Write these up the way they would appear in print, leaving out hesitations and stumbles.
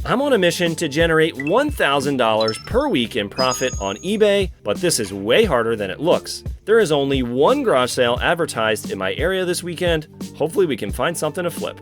I'm on a mission to generate $1,000 per week in profit on eBay, but this is way harder than it looks. There is only one garage sale advertised in my area this weekend. Hopefully we can find something to flip.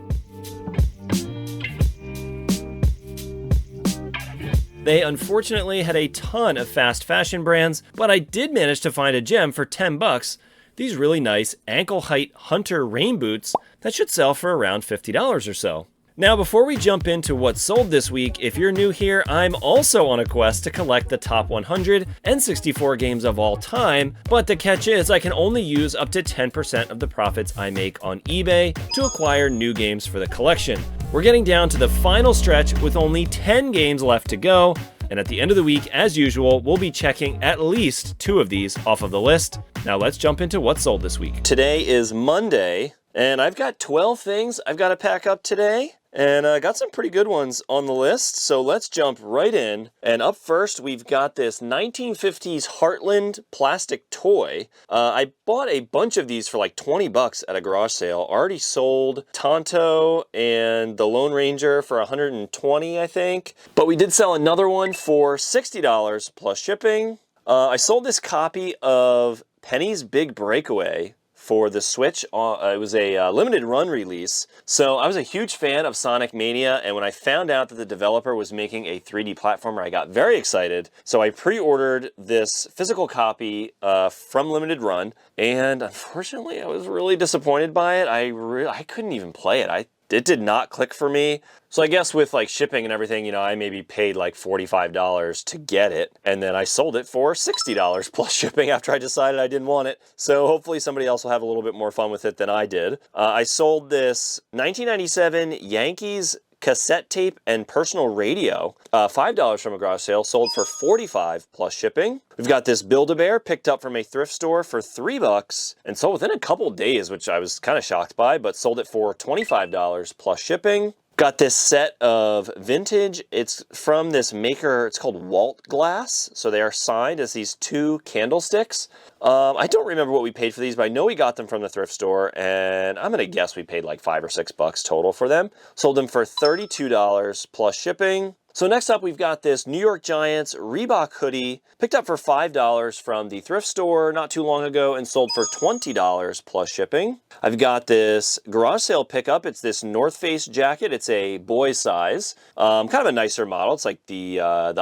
They unfortunately had a ton of fast fashion brands, but I did manage to find a gem for 10 bucks. These really nice ankle-height Hunter rain boots that should sell for around $50 or so. Now, before we jump into what sold this week, if you're new here, I'm also on a quest to collect the top 100 N64 games of all time, but the catch is I can only use up to 10% of the profits I make on eBay to acquire new games for the collection. We're getting down to the final stretch with only 10 games left to go, and at the end of the week, as usual, we'll be checking at least 2 of these off of the list. Now let's jump into what sold this week. Today is Monday, and I've got 12 things I've got to pack up today. And I got some pretty good ones on the list, so let's jump right in. And up first, we've got this 1950s Heartland plastic toy. I bought a bunch of these for like 20 bucks at a garage sale. Already sold Tonto and the Lone Ranger for 120, I think. But we did sell another one for $60 plus shipping. I sold this copy of Penny's Big Breakaway for the Switch. It was a limited run release. So I was a huge fan of Sonic Mania, and when I found out that the developer was making a 3D platformer, I got very excited. So I pre-ordered this physical copy from Limited Run, and unfortunately I was really disappointed by it. I couldn't even play it. It did not click for me. So I guess with like shipping and everything, I maybe paid like $45 to get it. And then I sold it for $60 plus shipping after I decided I didn't want it. So hopefully somebody else will have a little bit more fun with it than I did. I sold this 1997 Yankees cassette tape and personal radio, $5 from a garage sale, sold for $45 plus shipping. We've got this Build-A-Bear picked up from a thrift store for $3 and sold within a couple days, which I was kind of shocked by, but sold it for $25 plus shipping. Got this set of vintage. It's from this maker. It's called Walt Glass. So they are signed as these 2 candlesticks. I don't remember what we paid for these, but I know we got them from the thrift store, and I'm going to guess we paid like $5 or $6 total for them. Sold them for $32 plus shipping. So next up, we've got this New York Giants Reebok hoodie, picked up for $5 from the thrift store not too long ago and sold for $20 plus shipping. I've got this garage sale pickup. It's this North Face jacket. It's a boy's size, kind of a nicer model. It's like the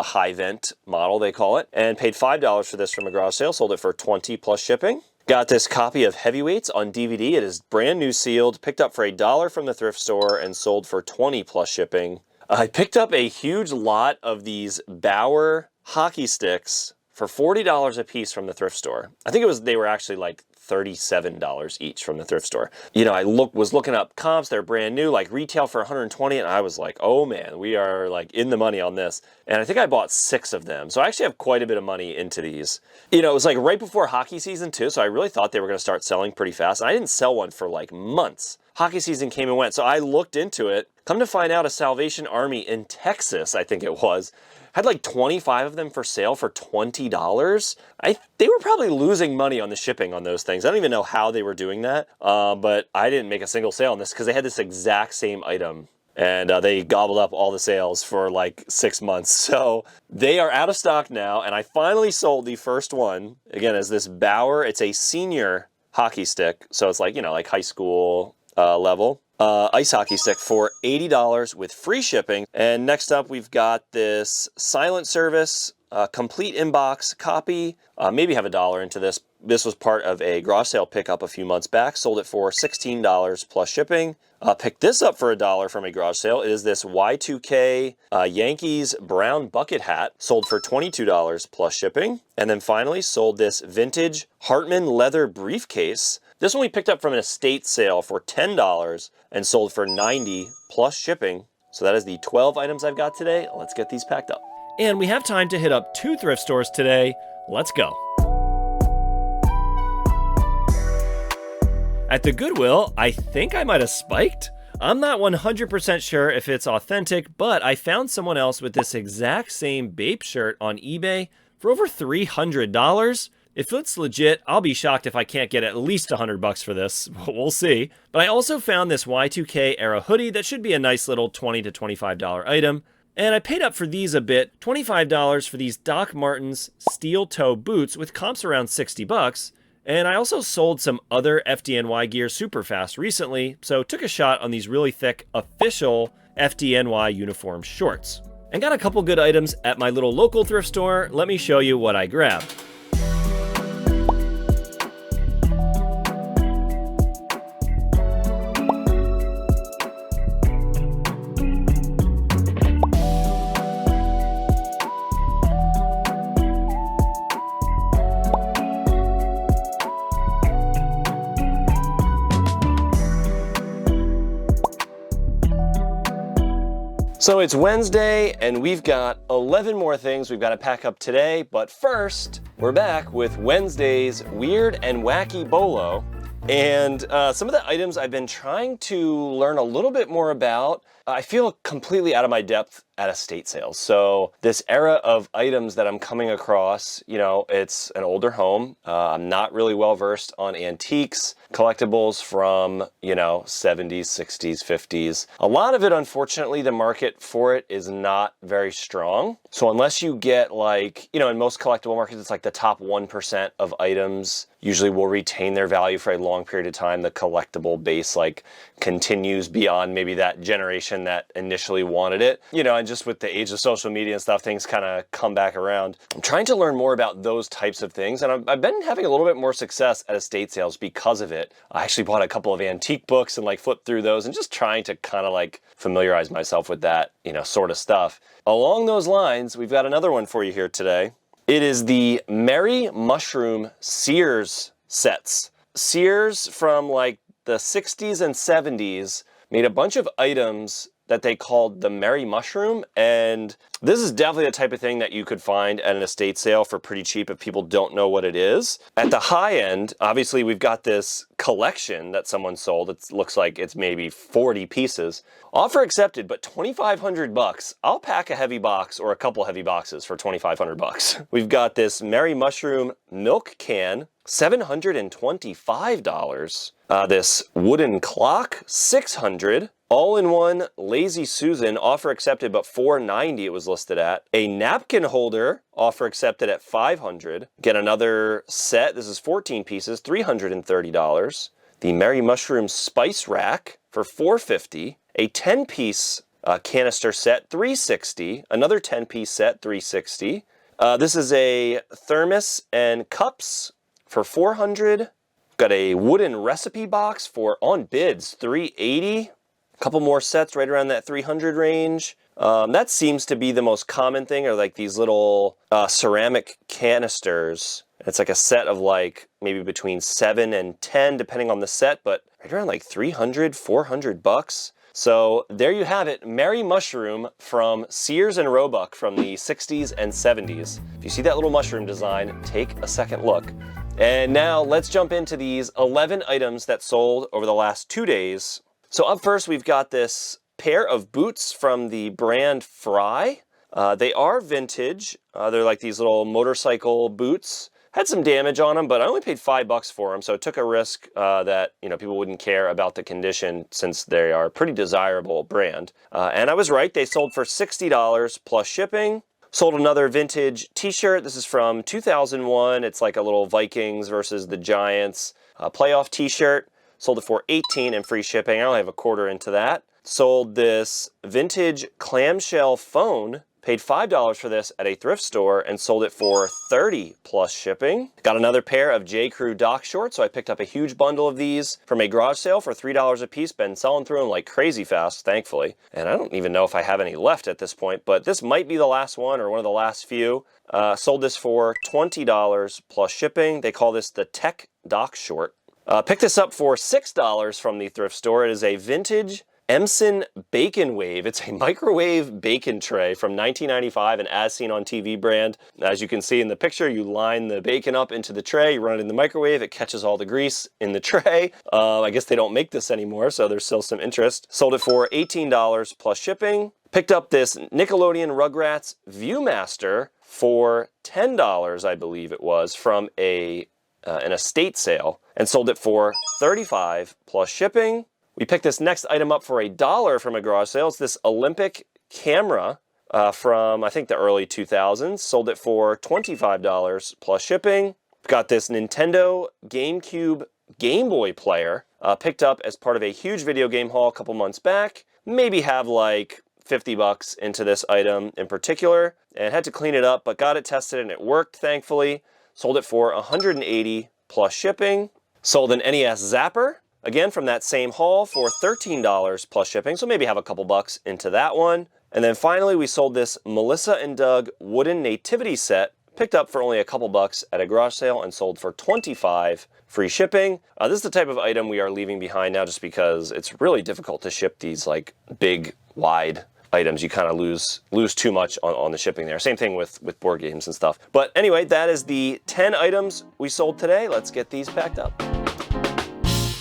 high vent model, they call it, and paid $5 for this from a garage sale. Sold it for $20 plus shipping. Got this copy of Heavyweights on DVD. It is brand new sealed, picked up for $1 from the thrift store and sold for $20 plus shipping. I picked up a huge lot of these Bauer hockey sticks for $40 a piece from the thrift store. I think they were actually like $37 each from the thrift store. I was looking up comps. They're brand new, like retail for $120, and I was like, oh man, we are like in the money on this. And I think I bought 6 of them. So I actually have quite a bit of money into these. It was like right before hockey season too, so I really thought they were going to start selling pretty fast. And I didn't sell one for like months. Hockey season came and went, so I looked into it. Come to find out, a Salvation Army in Texas, I think it was, had like 25 of them for sale for $20. They were probably losing money on the shipping on those things. I don't even know how they were doing that, but I didn't make a single sale on this because they had this exact same item. And they gobbled up all the sales for like 6 months. So they are out of stock now, and I finally sold the first one. Again, as this Bauer, it's a senior hockey stick, so it's like, like high school level. Ice hockey stick for $80 with free shipping. And next up, we've got this Silent Service complete inbox copy. Maybe have $1 into this. This was part of a garage sale pickup a few months back. Sold it for $16 plus shipping. Picked this up for $1 from a garage sale. It is this Y2K Yankees brown bucket hat. Sold for $22 plus shipping. And then finally sold this vintage Hartman leather briefcase. This one we picked up from an estate sale for $10 and sold for $90 plus shipping. So that is the 12 items I've got today. Let's get these packed up. And we have time to hit up 2 thrift stores today. Let's go. At the Goodwill, I think I might have spiked. I'm not 100% sure if it's authentic, but I found someone else with this exact same Bape shirt on eBay for over $300. If it's legit, I'll be shocked if I can't get at least $100 for this. We'll see. But I also found this Y2K era hoodie that should be a nice little $20 to $25 item. And I paid up for these a bit, $25 for these Doc Martens steel toe boots with comps around 60 bucks. And I also sold some other FDNY gear super fast recently, so took a shot on these really thick official FDNY uniform shorts. And got a couple good items at my little local thrift store. Let me show you what I grabbed. So it's Wednesday, and we've got 11 more things we've got to pack up today, but first, we're back with Wednesday's Weird and Wacky Bolo. And some of the items I've been trying to learn a little bit more about, I feel completely out of my depth at estate sales. So this era of items that I'm coming across, you know, it's an older home. I'm not really well versed on antiques, collectibles from, you know, 70s, 60s, 50s. A lot of it, unfortunately, the market for it is not very strong. So unless you get like, you know, in most collectible markets, it's like the top 1% of items usually will retain their value for a long period of time. The collectible base like continues beyond maybe that generation that initially wanted it. You know, and just with the age of social media and stuff, things kind of come back around. I'm trying to learn more about those types of things, and I've been having a little bit more success at estate sales because of it. I actually bought a couple of antique books and like flipped through those and just trying to kind of like familiarize myself with that, you know, sort of stuff. Along those lines, we've got another one for you here today. It is the Merry Mushroom Sears sets. Sears from like the 60s and 70s made a bunch of items that they called the Merry Mushroom, and this is definitely the type of thing that you could find at an estate sale for pretty cheap if people don't know what it is. At the high end, obviously we've got this collection that someone sold. It looks like it's maybe 40 pieces. Offer accepted, but 2,500 bucks. I'll pack a heavy box or a couple heavy boxes for 2,500 bucks. We've got this Merry Mushroom milk can, $725. This wooden clock, $600. All-in-one Lazy Susan, offer accepted, but $490 it was listed at. A napkin holder, offer accepted at $500. Get another set, this is 14 pieces, $330. The Merry Mushroom Spice Rack for $450. A 10-piece canister set, $360. Another 10-piece set, $360. This is a thermos and cups for $400. Got a wooden recipe box for, on bids, $380. A couple more sets right around that 300 range. That seems to be the most common thing, or like these little ceramic canisters. It's like a set of like maybe between 7 and 10 depending on the set, but right around like 300, 400 bucks. So there you have it, Merry Mushroom from Sears and Roebuck from the 60s and 70s. If you see that little mushroom design, take a second look. And now let's jump into these 11 items that sold over the last 2 days. So up first, we've got this pair of boots from the brand Fry. They are vintage. They're like these little motorcycle boots. Had some damage on them, but I only paid $5 for them, so I took a risk that, you know, people wouldn't care about the condition since they are a pretty desirable brand. And I was right. They sold for $60 plus shipping. Sold another vintage t-shirt. This is from 2001. It's like a little Vikings versus the Giants playoff t-shirt. Sold it for $18 and free shipping. I only have a quarter into that. Sold this vintage clamshell phone. Paid $5 for this at a thrift store and sold it for $30 plus shipping. Got another pair of J. Crew dock shorts, so I picked up a huge bundle of these from a garage sale for $3 a piece. Been selling through them like crazy fast, thankfully. And I don't even know if I have any left at this point, but this might be the last one or one of the last few. Sold this for $20 plus shipping. They call this the Tech Dock Short. Picked this up for $6 from the thrift store. It is a vintage Emson Bacon Wave. It's a microwave bacon tray from 1995, an As Seen on TV brand. As you can see in the picture, you line the bacon up into the tray, you run it in the microwave, it catches all the grease in the tray. I guess they don't make this anymore, so there's still some interest. Sold it for $18 plus shipping. Picked up this Nickelodeon Rugrats Viewmaster for $10, I believe it was, from an estate sale, and sold it for $35 plus shipping. We picked this next item up for $1 from a garage sale. It's this Olympic camera from, I think, the early 2000s. Sold it for $25 plus shipping. Got this Nintendo GameCube Game Boy player, picked up as part of a huge video game haul a couple months back. Maybe have like 50 bucks into this item in particular, and had to clean it up, but got it tested and it worked, thankfully. Sold it for $180 plus shipping. Sold an NES Zapper, again from that same haul, for $13 plus shipping, so maybe have a couple bucks into that one. And then finally we sold this Melissa and Doug wooden nativity set, picked up for only a couple bucks at a garage sale and sold for $25 free shipping. This is the type of item we are leaving behind now just because it's really difficult to ship these like big, wide items. You kind of lose too much on the shipping there. Same thing with board games and stuff. But anyway, that is the 10 items we sold today. Let's get these packed up.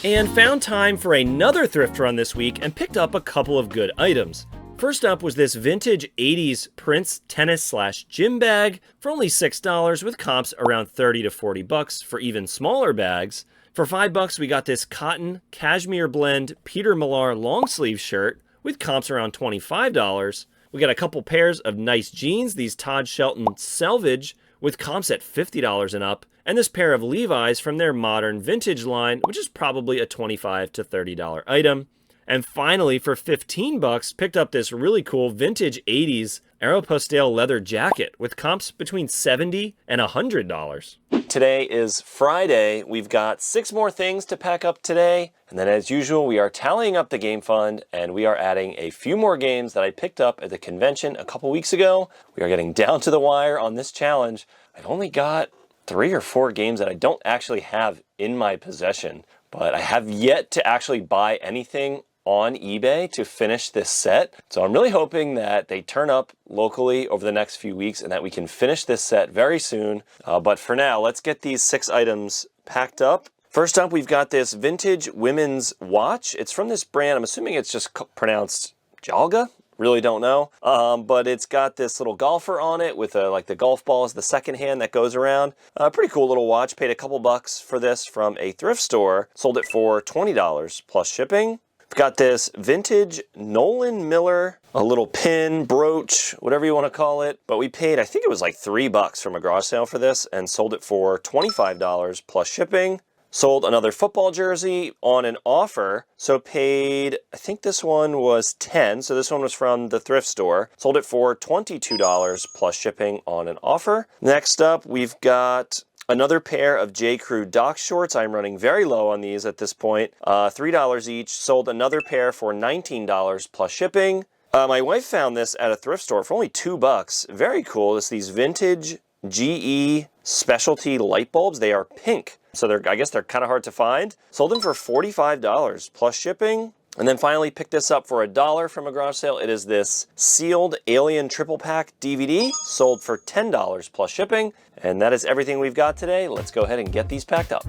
And found time for another thrift run this week and picked up a couple of good items. First up was this vintage 80s Prince tennis/gym bag for only $6 with comps around 30 to 40 bucks for even smaller bags. For $5 we got this cotton cashmere blend Peter Millar long sleeve shirt with comps around $25. We got a couple pairs of nice jeans, these Todd Shelton Selvage with comps at $50 and up, and this pair of Levi's from their modern vintage line, which is probably a $25 to $30 item. And finally, for 15 bucks, picked up this really cool vintage 80s Aeropostale leather jacket with comps between $70 and $100. Today is Friday. We've got 6 more things to pack up today. And then as usual, we are tallying up the game fund and we are adding a few more games that I picked up at the convention a couple weeks ago. We are getting down to the wire on this challenge. I've only got 3 or 4 games that I don't actually have in my possession, but I have yet to actually buy anything on eBay to finish this set. So I'm really hoping that they turn up locally over the next few weeks and that we can finish this set very soon. But for now, let's get these 6 items packed up. First up, we've got this vintage women's watch. It's from this brand. I'm assuming it's just pronounced Jalga. Really don't know. But it's got this little golfer on it with like the golf ball is the second hand that goes around. Pretty cool little watch. Paid a couple bucks for this from a thrift store. Sold it for $20 plus shipping. We've got this vintage Nolan Miller, a little pin, brooch, whatever you want to call it. But we paid, I think it was like $3 from a garage sale for this and sold it for $25 plus shipping. Sold another football jersey on an offer. So paid, I think this one was $10. So this one was from the thrift store. Sold it for $22 plus shipping on an offer. Next up, we've got another pair of J. Crew Doc shorts. I'm running very low on these at this point. $3 each. Sold another pair for $19 plus shipping. My wife found this at a thrift store for only $2. Very cool. It's these vintage GE specialty light bulbs. They are pink. So I guess they're kind of hard to find. Sold them for $45 plus shipping. And then finally picked this up for $1 from a garage sale. It is this sealed Alien triple pack DVD, sold for $10 plus shipping. And that is everything we've got today. Let's go ahead and get these packed up.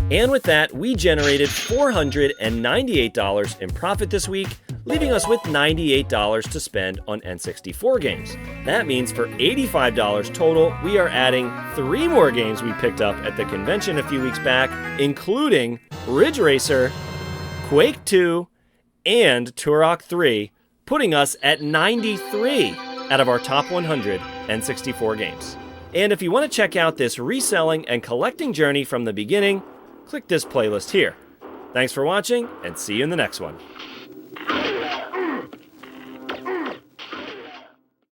And with that, we generated $498 in profit this week, leaving us with $98 to spend on N64 games. That means for $85 total, we are adding 3 more games we picked up at the convention a few weeks back, including Ridge Racer, Quake 2, and Turok 3, putting us at 93 out of our top 100 N64 games. And if you want to check out this reselling and collecting journey from the beginning, click this playlist here. Thanks for watching, and see you in the next one.